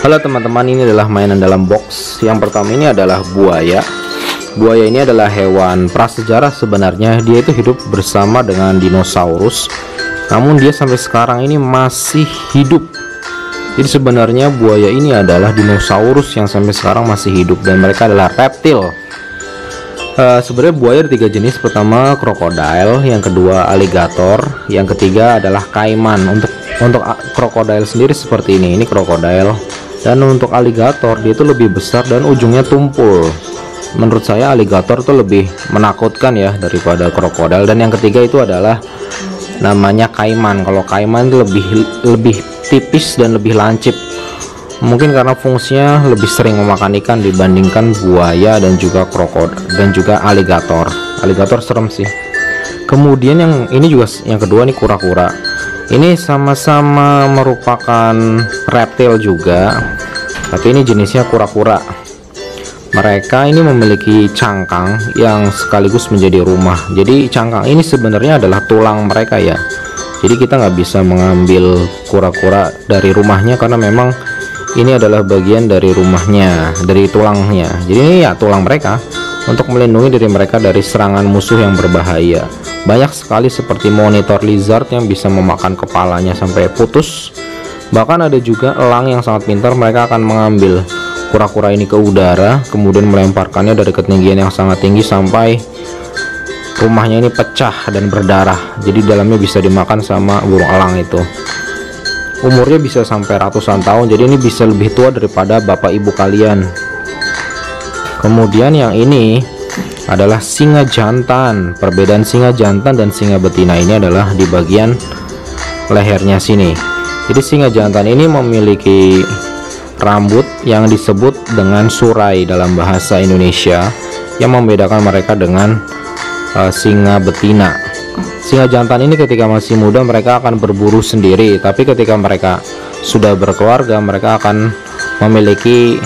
Halo teman-teman, ini adalah mainan dalam box. Yang pertama ini adalah buaya. Buaya ini adalah hewan prasejarah sebenarnya. Dia itu hidup bersama dengan dinosaurus, namun dia sampai sekarang ini masih hidup. Jadi sebenarnya buaya ini adalah dinosaurus yang sampai sekarang masih hidup, dan mereka adalah reptil. Sebenarnya buaya ada 3 jenis. Pertama krokodil, yang kedua aligator, yang ketiga adalah kaiman. Untuk krokodil sendiri seperti ini krokodil. Dan untuk aligator dia itu lebih besar dan ujungnya tumpul. Menurut saya aligator itu lebih menakutkan ya daripada krokodil. Dan yang ketiga itu adalah namanya kaiman. Kalau kaiman itu lebih tipis dan lebih lancip. Mungkin karena fungsinya lebih sering memakan ikan dibandingkan buaya dan juga krokodil dan juga aligator. Aligator serem sih. Kemudian yang ini juga yang kedua nih kura-kura. Ini sama-sama merupakan reptil juga, tapi ini jenisnya kura-kura. Mereka ini memiliki cangkang yang sekaligus menjadi rumah. Jadi cangkang ini sebenarnya adalah tulang mereka ya. Jadi kita nggak bisa mengambil kura-kura dari rumahnya karena memang ini adalah bagian dari rumahnya, dari tulangnya. Jadi ini ya tulang mereka untuk melindungi diri mereka dari serangan musuh yang berbahaya. Banyak sekali seperti monitor lizard yang bisa memakan kepalanya sampai putus. Bahkan ada juga elang yang sangat pintar. Mereka akan mengambil kura-kura ini ke udara, kemudian melemparkannya dari ketinggian yang sangat tinggi sampai rumahnya ini pecah dan berdarah. Jadi dalamnya bisa dimakan sama burung elang itu. Umurnya bisa sampai ratusan tahun, jadi ini bisa lebih tua daripada bapak ibu kalian. Kemudian yang ini adalah singa jantan. Perbedaan singa jantan dan singa betina ini adalah di bagian lehernya sini. Jadi singa jantan ini memiliki rambut yang disebut dengan surai dalam bahasa Indonesia, yang membedakan mereka dengan singa betina. Singa jantan ini ketika masih muda mereka akan berburu sendiri, tapi ketika mereka sudah berkeluarga mereka akan memiliki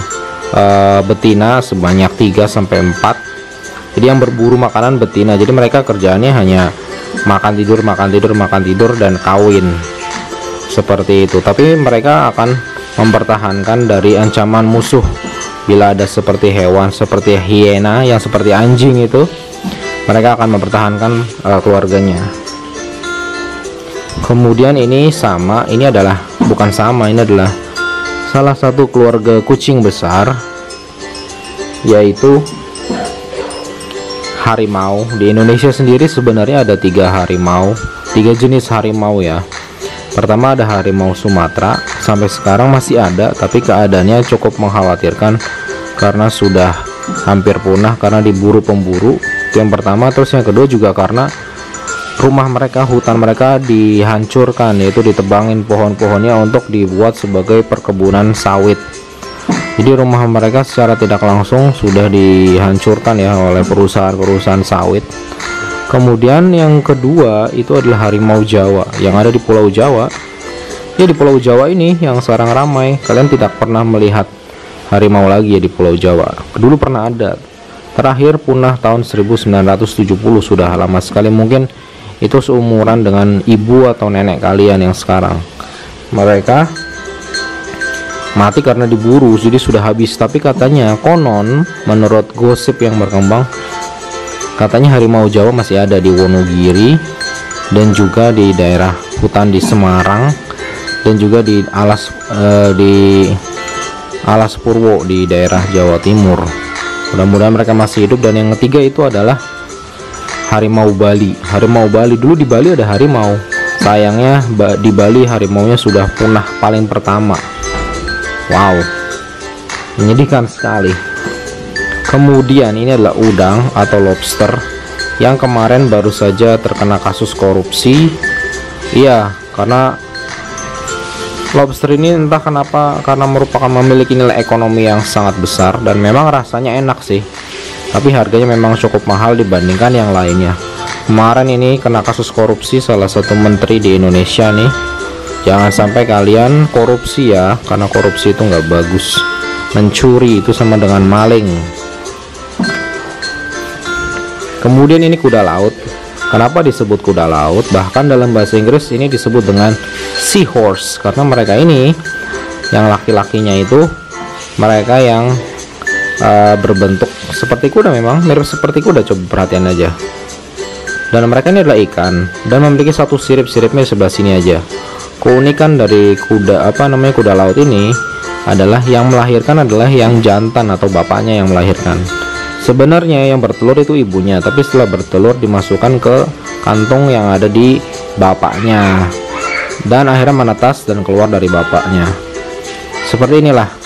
betina sebanyak 3-4. Jadi yang berburu makanan betina. Jadi mereka kerjaannya hanya makan tidur dan kawin seperti itu. Tapi mereka akan mempertahankan dari ancaman musuh. Bila ada seperti hewan seperti hiena yang seperti anjing itu, mereka akan mempertahankan keluarganya. Kemudian ini adalah salah satu keluarga kucing besar, yaitu harimau. Di Indonesia sendiri sebenarnya ada 3 jenis harimau ya. Pertama ada harimau Sumatera, sampai sekarang masih ada, tapi keadaannya cukup mengkhawatirkan karena sudah hampir punah karena diburu pemburu. Itu yang pertama. Terus yang kedua juga karena rumah mereka, hutan mereka dihancurkan, yaitu ditebangin pohon-pohonnya untuk dibuat sebagai perkebunan sawit. Jadi rumah mereka secara tidak langsung sudah dihancurkan ya oleh perusahaan-perusahaan sawit. Kemudian yang kedua itu adalah harimau Jawa yang ada di Pulau Jawa. Ya di Pulau Jawa ini yang sekarang ramai. Kalian tidak pernah melihat harimau lagi ya di Pulau Jawa. Dulu pernah ada. Terakhir punah tahun 1970, sudah lama sekali. Mungkin itu seumuran dengan ibu atau nenek kalian yang sekarang. Mereka mati karena diburu, jadi sudah habis. Tapi katanya konon menurut gosip yang berkembang, katanya harimau Jawa masih ada di Wonogiri dan juga di daerah hutan di Semarang dan juga di Alas Purwo di daerah Jawa Timur. Mudah-mudahan mereka masih hidup. Dan yang ketiga itu adalah harimau Bali. Harimau Bali, dulu di Bali ada harimau. Sayangnya di Bali harimaunya sudah punah paling pertama. Wow, menyedihkan sekali. Kemudian ini adalah udang atau lobster yang kemarin baru saja terkena kasus korupsi. Iya, karena lobster ini entah kenapa, karena memiliki nilai ekonomi yang sangat besar dan memang rasanya enak sih, tapi harganya memang cukup mahal dibandingkan yang lainnya. Kemarin ini kena kasus korupsi salah satu menteri di Indonesia nih. Jangan sampai kalian korupsi ya, karena korupsi itu nggak bagus. Mencuri itu sama dengan maling. Kemudian ini kuda laut. Kenapa disebut kuda laut? Bahkan dalam bahasa Inggris ini disebut dengan seahorse, karena mereka ini Yang laki-lakinya itu mereka yang berbentuk seperti kuda, memang mirip seperti kuda, coba perhatian aja. Dan mereka ini adalah ikan dan memiliki satu sirip-siripnya sebelah sini aja. Keunikan dari kuda kuda laut ini adalah yang melahirkan adalah yang jantan atau bapaknya yang melahirkan. Sebenarnya yang bertelur itu ibunya, tapi setelah bertelur dimasukkan ke kantong yang ada di bapaknya dan akhirnya menetas dan keluar dari bapaknya. Seperti inilah